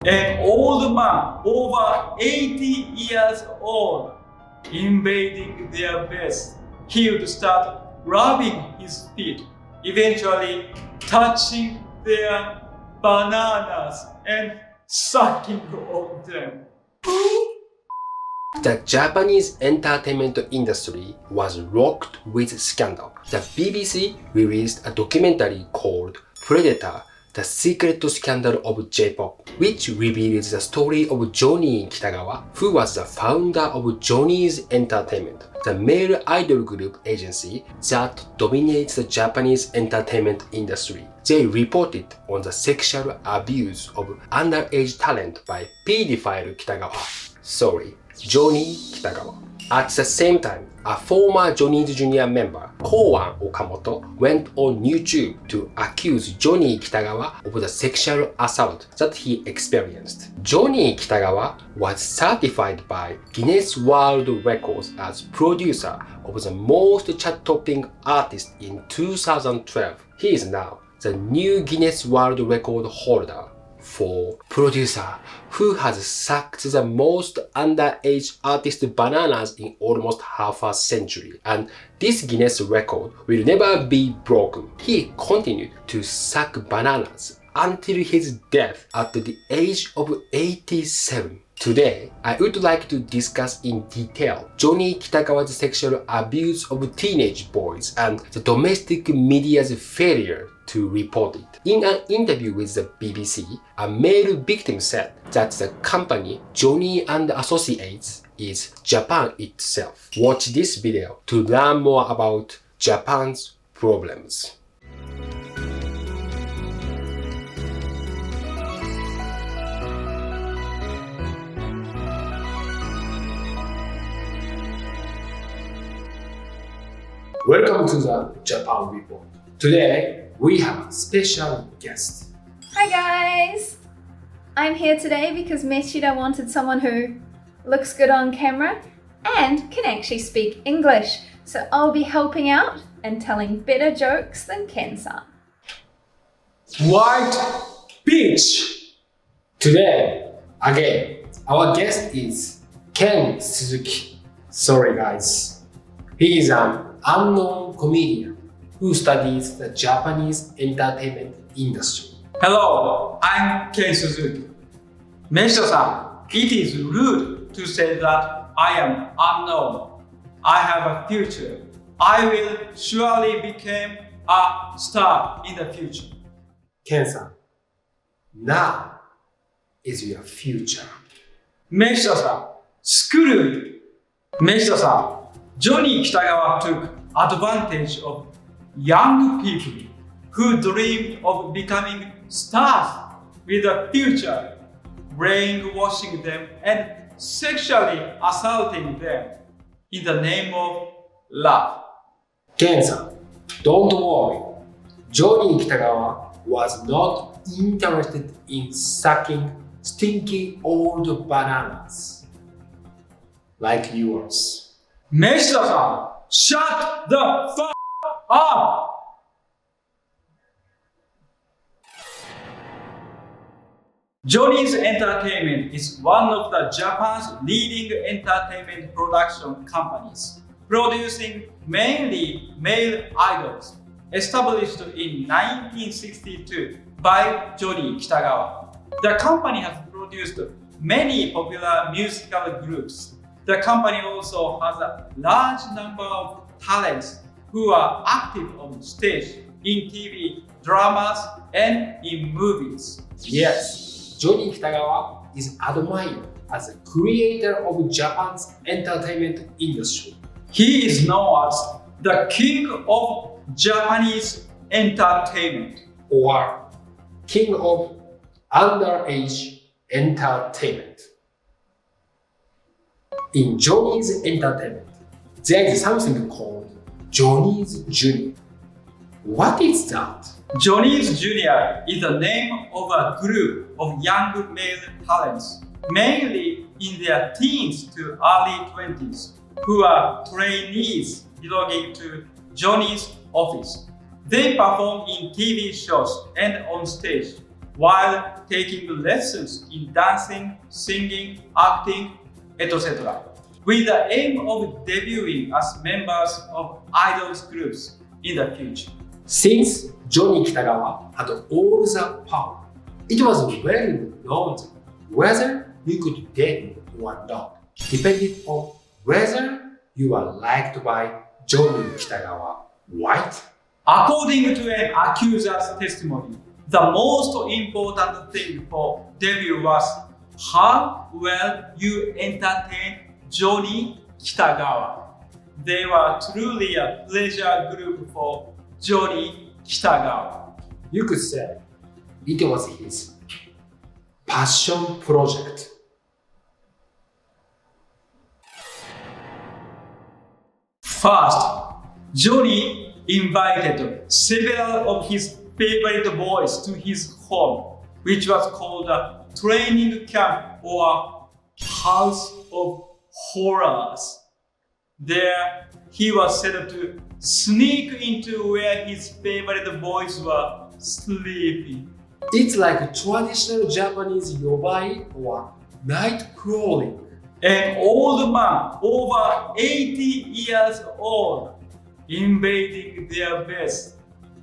An old man over 80 years old invading their beds. He would start rubbing his feet, eventually touching their bananas and sucking on them. The Japanese entertainment industry was rocked with scandal. The BBC released a documentary called Predator, The Secret Scandal of J-Pop, which reveals the story of Johnny Kitagawa, who was the founder of Johnny's Entertainment, the male idol group agency that dominates the Japanese entertainment industry. They reported on the sexual abuse of underage talent by pedophile Johnny Kitagawa. At the same time, a former Johnny's Jr. member, Koan Okamoto, went on YouTube to accuse Johnny Kitagawa of the sexual assault that he experienced. Johnny Kitagawa was certified by Guinness World Records as producer of the most chart-topping artist in 2012. He is now the new Guinness World Record holder for producer who has sucked the most underage artist bananas in almost half a century, and this Guinness record will never be broken. He continued to suck bananas until his death at the age of 87. Today, I would like to discuss in detail Johnny Kitagawa's sexual abuse of teenage boys and the domestic media's failure to report it. In an interview with the BBC, a male victim said that the company Johnny and Associates is Japan itself. Watch this video to learn more about Japan's problems. Welcome to the Japan Report. Today, we have a special guest. Hi guys! I'm here today because Meshida wanted someone who looks good on camera and can actually speak English. So I'll be helping out and telling better jokes than Ken-san. White Beach! Today, again, our guest is Ken Suzuki. Sorry guys. He is an unknown comedian who studies the Japanese entertainment industry. Hello, I'm Ken Suzuki. Meshida-san, it is rude to say that I am unknown. I have a future. I will surely become a star in the future. Ken-san, now is your future. Meshida-san, screw you. Meshida-san, Johnny Kitagawa took advantage of young people who dreamed of becoming stars with a future, brainwashing them and sexually assaulting them in the name of love. Ken-san, don't worry. Johnny Kitagawa was not interested in sucking stinky old bananas like yours. Meshida-san, shut the fuck up! Johnny's Entertainment is one of the Japan's leading entertainment production companies, producing mainly male idols, established in 1962 by Johnny Kitagawa. The company has produced many popular musical groups. The company also has a large number of talents who are active on stage, in TV, dramas, and in movies. Yes, Johnny Kitagawa is admired as a creator of Japan's entertainment industry. He is known as the king of Japanese entertainment, or king of underage entertainment. In Johnny's Entertainment, there is something called Johnny's Jr. What is that? Johnny's Jr. is the name of a group of young male talents, mainly in their teens to early 20s, who are trainees belonging to Johnny's office. They perform in TV shows and on stage while taking lessons in dancing, singing, acting, etc. with the aim of debuting as members of idols groups in the future. Since Johnny Kitagawa had all the power, it was well known that whether you could date him or not depended on whether you were liked by Johnny Kitagawa, right? According to an accuser's testimony, the most important thing for debut was how well you entertained Johnny Kitagawa. They were truly a pleasure group for Johnny Kitagawa. You could say it was his passion project. First, Johnny invited several of his favorite boys to his home, which was called a training camp or house of horrors. There, he was said to sneak into where his favorite boys were sleeping. It's like a traditional Japanese yobai or night crawling. An old man over 80 years old invading their beds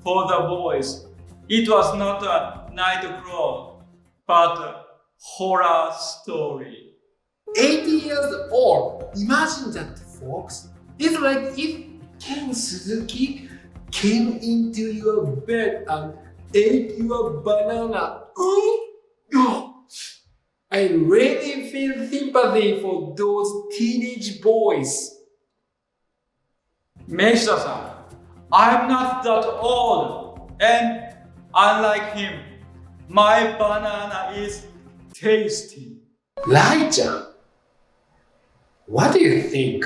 for the boys. It was not a night crawl, but a horror story. 80 years old. Imagine that, folks. It's like if Ken Suzuki came into your bed and ate your banana. I really feel sympathy for those teenage boys. Meshida-san, I'm not that old, and unlike him, my banana is tasty. Lai-chan, what do you think?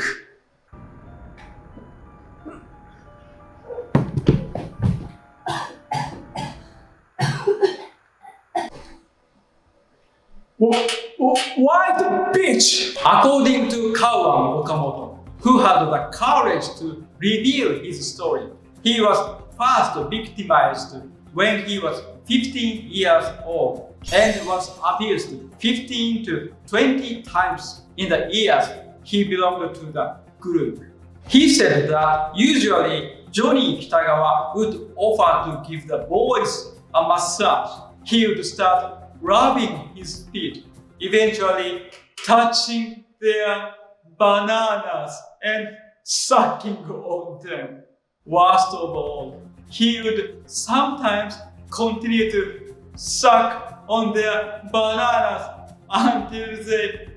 What bitch? According to Kawan Okamoto, who had the courage to reveal his story, he was first victimized when he was 15 years old and was abused 15 to 20 times in the years he belonged to the group. He said that usually Johnny Kitagawa would offer to give the boys a massage. He would start rubbing his feet, eventually touching their bananas and sucking on them. Worst of all, he would sometimes continue to suck on their bananas until they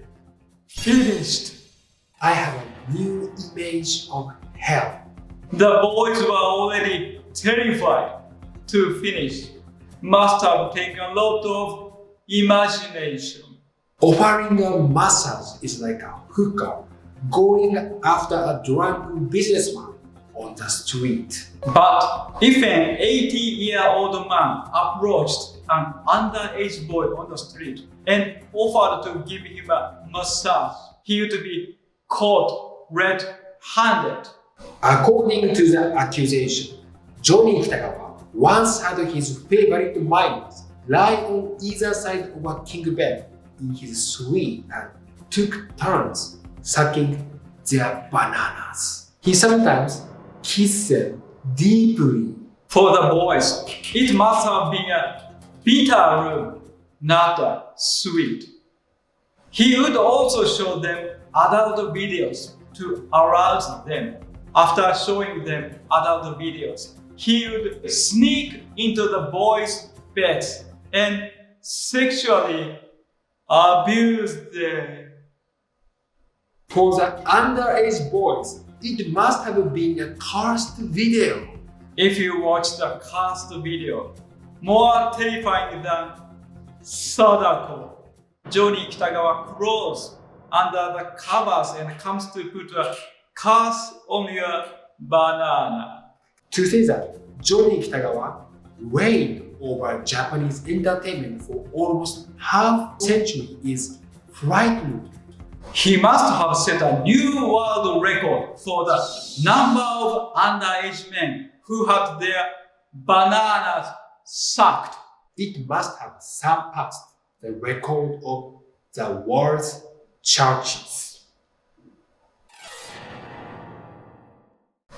finished. I have a new image of hell. The boys were already terrified to finish. Must have taken a lot of imagination. Offering a massage is like a hooker going after a drunk businessman on the street. But if an 80-year-old man approached an underage boy on the street and offered to give him a massage, he would be caught red-handed. According to the accusation, Johnny Kitagawa once had his favorite minors lie on either side of a king bed in his suite and took turns sucking their bananas. He sometimes kissed them deeply. For the boys, it must have been a bitter room, not a suite. He would also show them adult videos to arouse them. After showing them adult videos, he would sneak into the boys' beds and sexually abuse them. For the underage boys, it must have been a cursed video. If you watch the cast video, more terrifying than Sadako, Johnny Kitagawa crawls under the covers and comes to put a curse on your banana. To say that Johnny Kitagawa reigned over Japanese entertainment for almost half a century is frightening. He must have set a new world record for the number of underage men who had their bananas sucked. it must have surpassed the record of the world's churches.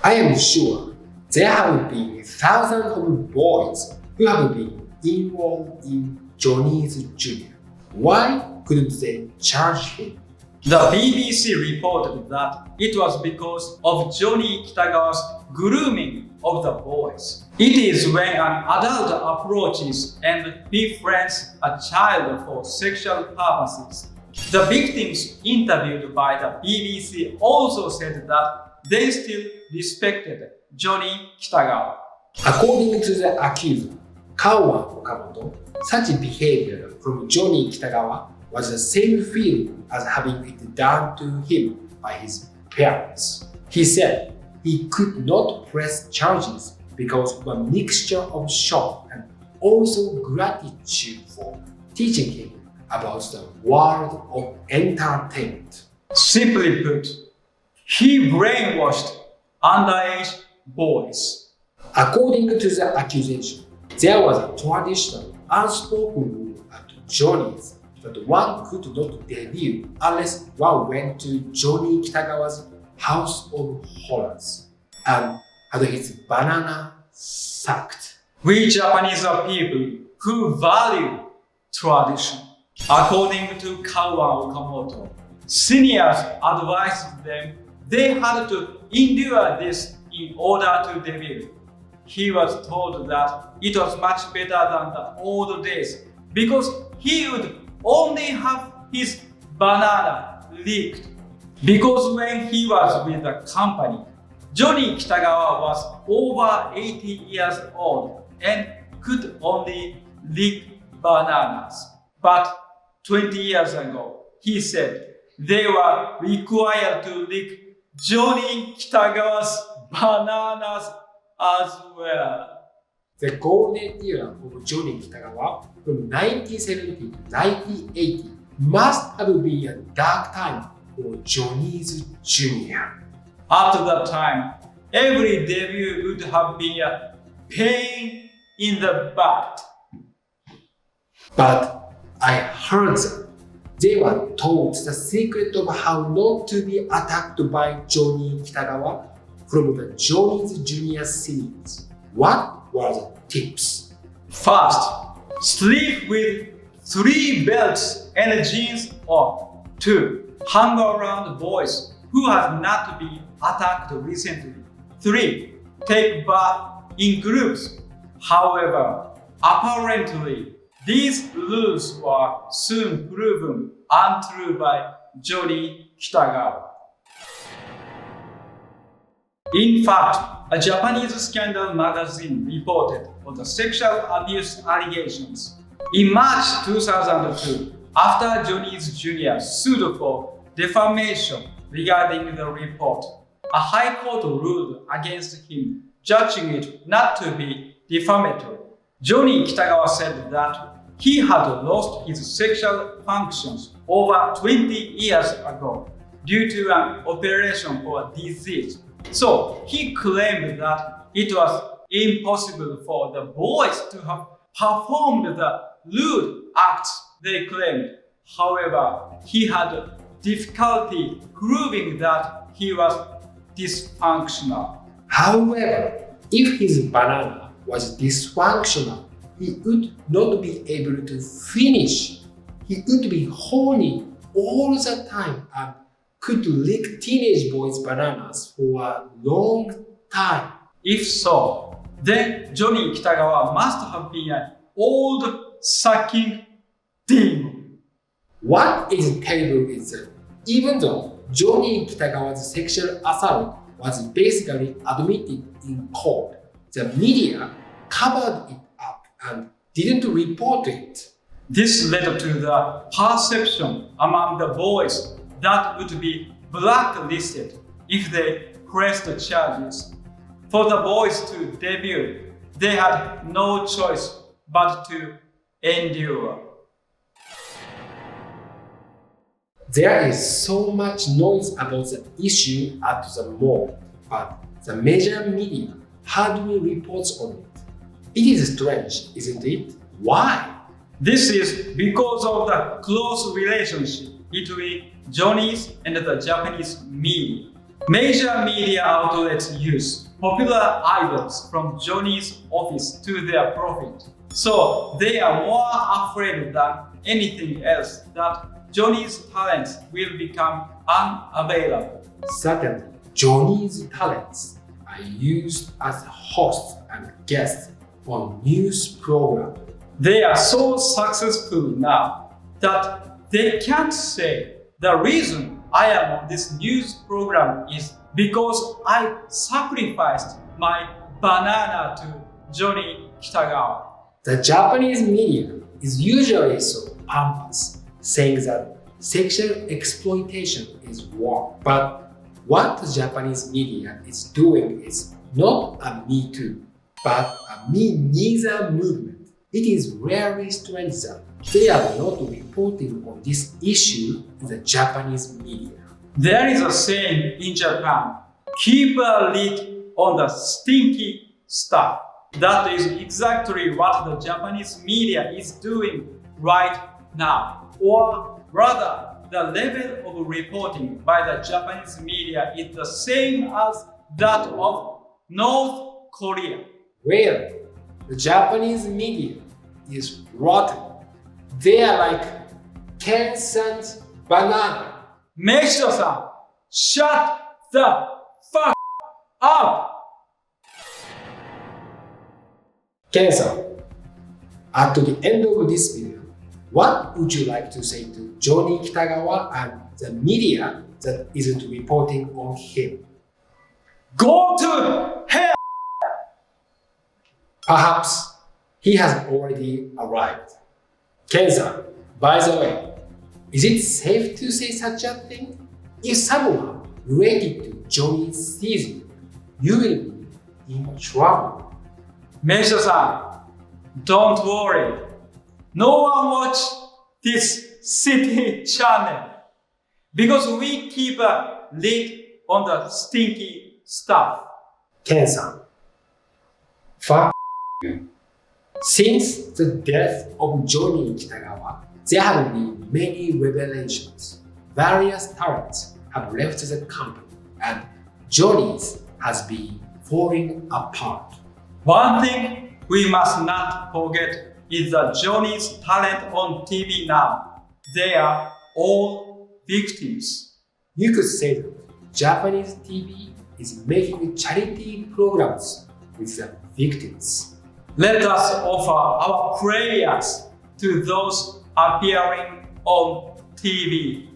I am sure there have been thousands of boys who have been enrolled in Johnny's Junior. Why couldn't they charge him? The BBC reported that it was because of Johnny Kitagawa's grooming of the boys. It is when an adult approaches and befriends a child for sexual purposes. The victims interviewed by the BBC also said that they still respected Johnny Kitagawa. According to the accuser, Kawa Okamoto, such behavior from Johnny Kitagawa was the same feeling as having it done to him by his parents. He said he could not press charges because of a mixture of shock and also gratitude for teaching him about the world of entertainment. Simply put, he brainwashed underage boys. According to the accusation, there was a traditional unspoken rule at Johnny's that one could not debut unless one went to Johnny Kitagawa's House of Horrors and had his banana sucked. We Japanese are people who value tradition. According to Kawa Okamoto, seniors advised them they had to endure this in order to debut. He was told that it was much better than the old days because he would only have his banana licked. Because when he was with the company, Johnny Kitagawa was over 80 years old and could only lick bananas. But 20 years ago, he said they were required to lick Johnny Kitagawa's bananas as well. The golden era of Johnny Kitagawa from 1970 to 1980 must have been a dark time for Johnny's Junior. At that time, every debut would have been a pain in the butt. But I heard that they were taught the secret of how not to be attacked by Johnny Kitagawa from the Johnny's Junior series. What were the tips? First, sleep with 3 belts and jeans on. 2. Hang around boys who have not been attacked recently. 3. Take bath in groups. However, apparently, these rules were soon proven untrue by Johnny Kitagawa. In fact, a Japanese scandal magazine reported on the sexual abuse allegations. In March 2002, after Johnny's Jr. sued for defamation regarding the report, a high court ruled against him, judging it not to be defamatory. Johnny Kitagawa said that he had lost his sexual functions over 20 years ago due to an operation for a disease. So he claimed that it was impossible for the boys to have performed the lewd acts they claimed. However, he had difficulty proving that he was dysfunctional. However, if his banana was dysfunctional, he would not be able to finish. He would be horny all the time and could lick teenage boys' bananas for a long time. If so, then Johnny Kitagawa must have been an old sucking demon. What is terrible is that even though Johnny Kitagawa's sexual assault was basically admitted in court, the media covered it up and didn't report it. This led to the perception among the boys that would be blacklisted if they pressed charges. For the boys to debut, they had no choice but to endure. There is so much noise about the issue at the mall, but the major media hardly reports on it. It is strange, isn't it? Why? This is because of the close relationship between Johnny's and the Japanese media. Major media outlets use popular idols from Johnny's office to their profit. So they are more afraid than anything else that Johnny's talents will become unavailable. Secondly, Johnny's talents are used as hosts and guests on news programs. They are so successful now that they can't say the reason I am on this news program is because I sacrificed my banana to Johnny Kitagawa. The Japanese media is usually so pompous, saying that sexual exploitation is wrong. But what the Japanese media is doing is not a Me Too, but a Me Neither movement. It is very strange that they are not reporting on this issue in the Japanese media. There is a saying in Japan, keep a lid on the stinky stuff. That is exactly what the Japanese media is doing right now. Or rather, the level of reporting by the Japanese media is the same as that of North Korea. Really, the Japanese media is rotten. They are like Ken-san's banana. Meshida-san, shut the fuck up! Ken-san, at the end of this video, what would you like to say to Johnny Kitagawa and the media that isn't reporting on him? Go to hell! Perhaps he has already arrived. Ken-san, by the way, is it safe to say such a thing? If someone related to Johnny's season, you will be in trouble. Meshida-san, don't worry. No one watch this city channel because we keep a lid on the stinky stuff. Ken-san, fuck you. Since the death of Johnny Kitagawa, there have been many revelations. Various talents have left the company, and Johnny's has been falling apart. One thing we must not forget is that Johnny's talent on TV now. They are all victims. You could say that Japanese TV is making charity programs with the victims. Let us offer our prayers to those appearing on TV.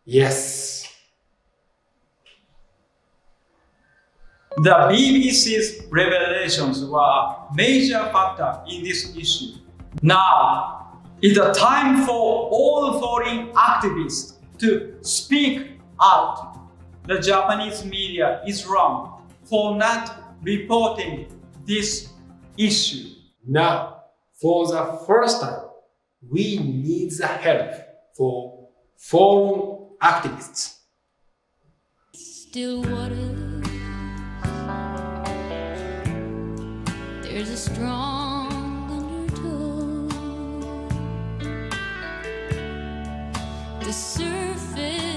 Yes. The BBC's revelations were a major factor in this issue. Now is the time for all foreign activists to speak out. The Japanese media is wrong for not reporting this issue. Now, for the first time, we need the help for foreign activists. Still waters. There's a strong undertow. The surface